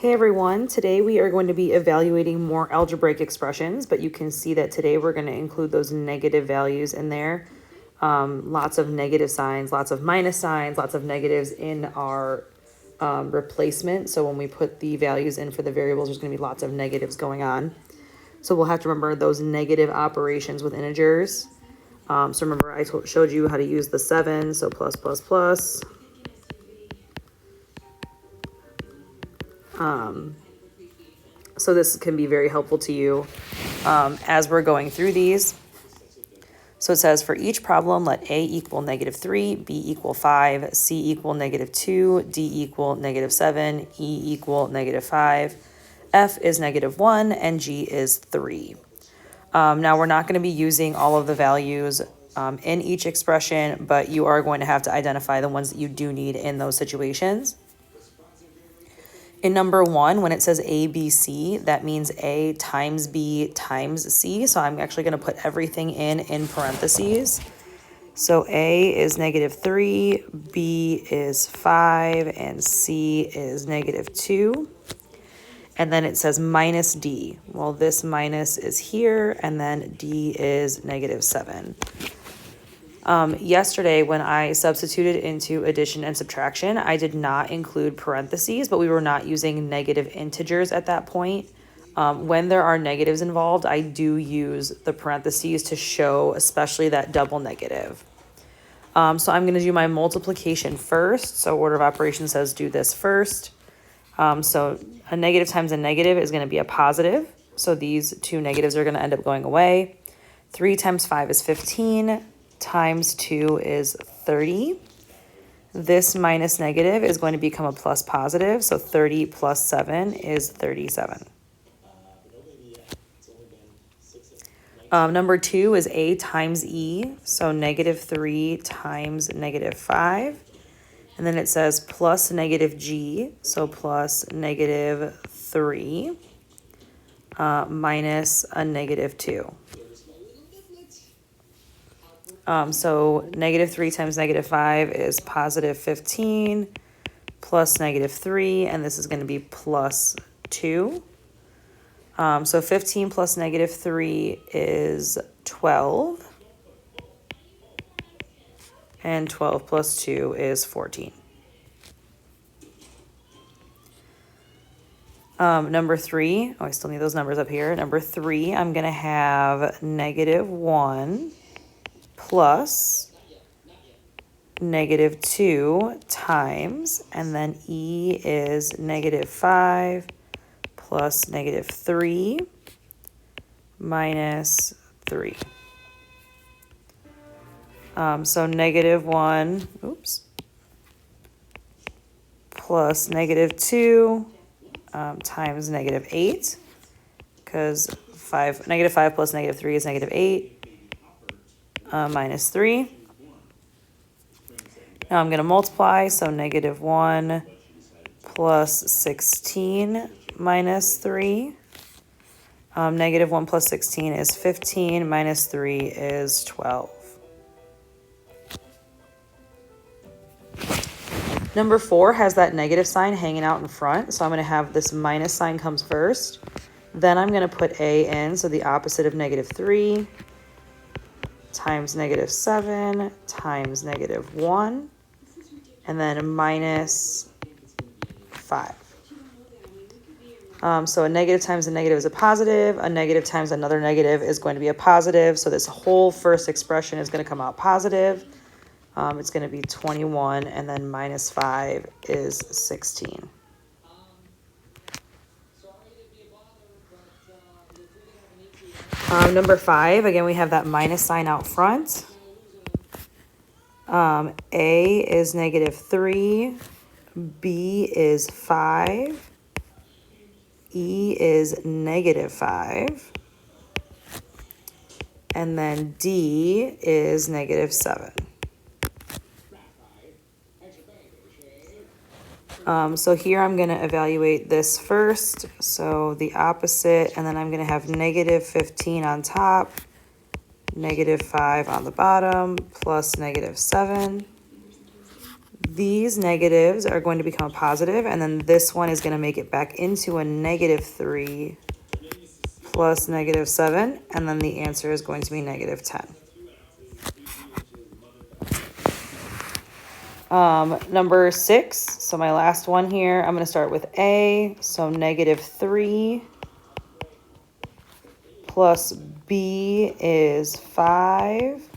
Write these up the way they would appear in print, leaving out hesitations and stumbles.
Hey everyone, today we are going to be evaluating more algebraic expressions, but you can see that today we're going to include those negative values in there. Lots of negative signs, lots of minus signs, lots of negatives in our replacement. So when we put the values in for the variables, there's going to be lots of negatives going on. So we'll have to remember those negative operations with integers. So remember I showed you how to use the 7, so plus, plus, plus. So this can be very helpful to you as we're going through these. So it says for each problem, let A equal -3, B equal 5, C equal -2, D equal -7, E equal -5, F is -1, and G is 3. Now we're not going to be using all of the values in each expression, but you are going to have to identify the ones that you do need in those situations. In number 1, when it says A, B, C, that means A times B times C. So I'm actually going to put everything in parentheses. So A is -3, B is 5, and C is -2. And then it says minus D. Well, this minus is here, and then D is -7. Yesterday, when I substituted into addition and subtraction, I did not include parentheses, but we were not using negative integers at that point. When there are negatives involved, I do use the parentheses to show especially that double negative. So I'm going to do my multiplication first. So order of operations says do this first. So a negative times a negative is going to be a positive. So these two negatives are going to end up going away. 3 times 5 is 15. Times 2 is 30. This minus negative is going to become a plus positive, so 30 plus 7 is 37. Number 2 is A times E, so -3 times -5. And then it says plus negative G, so plus -3 minus a -2. So -3 times -5 is positive 15 plus -3, and this is going to be plus 2. So 15 plus -3 is 12, and 12 plus 2 is 14. Number 3, I still need those numbers up here. Number 3, I'm going to have -1 plus -2 times, and then E is -5 plus -3 minus 3. So -1, plus -2 times -8, because -5 plus -3 is -8. Minus 3. Now I'm going to multiply, so -1 plus 16 minus 3. -1 plus 16 is 15, minus 3 is 12. Number 4 has that negative sign hanging out in front, so I'm going to have this minus sign comes first. Then I'm going to put A in, so the opposite of -3. Times -7 times -1, and then minus 5. So a negative times a negative is a positive. A negative times another negative is going to be a positive. So this whole first expression is going to come out positive. It's going to be 21, and then minus 5 is 16. Number 5, again, we have that minus sign out front. A is -3, B is 5, E is -5, and then D is -7. So here I'm going to evaluate this first, so the opposite, and then I'm going to have -15 on top, -5 on the bottom, plus -7. these negatives are going to become positive, and then this one is going to make it back into a -3 plus -7, and then the answer is going to be -10. Number 6, so my last one here, I'm going to start with A, so -3 plus B is 5,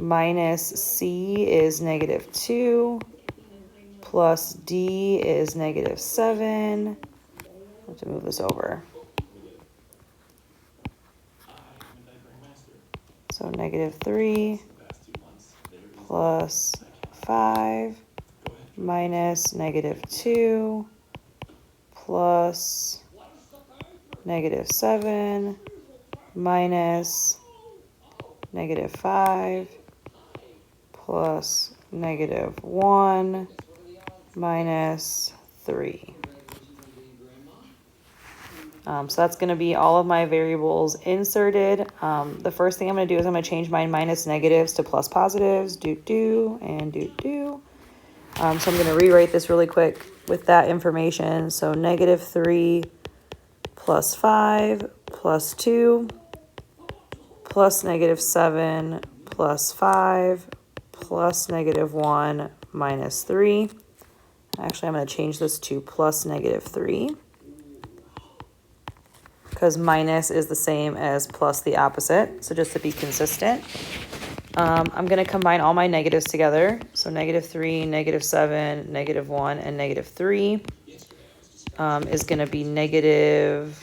minus C is -2, plus D is -7. I have to move this over. So -3 plus 5 minus -2 plus -7 minus -5 plus -1 minus 3. So that's going to be all of my variables inserted. The first thing I'm going to do is I'm going to change my minus negatives to plus positives, and so I'm going to rewrite this really quick with that information. So -3 plus 5 plus 2 plus -7 plus 5 plus -1 minus 3. Actually, I'm going to change this to plus -3 because minus is the same as plus the opposite. So just to be consistent, I'm going to combine all my negatives together. So -3, -7, -1, and -3 is going to be -10,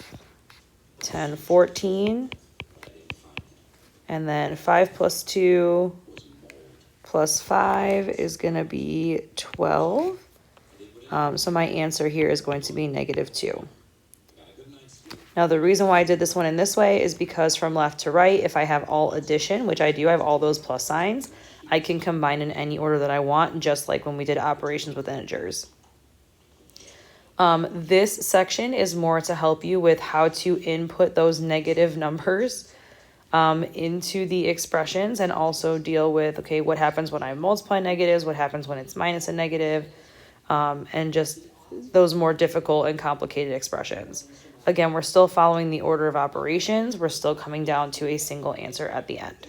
14. And then 5 plus 2 plus 5 is going to be 12. So my answer here is going to be -2. Now, the reason why I did this one in this way is because from left to right, if I have all addition, which I do, I have all those plus signs, I can combine in any order that I want, just like when we did operations with integers. This section is more to help you with how to input those negative numbers into the expressions, and also deal with, okay, what happens when I multiply negatives, what happens when it's minus a negative, and just those more difficult and complicated expressions. Again, we're still following the order of operations. We're still coming down to a single answer at the end.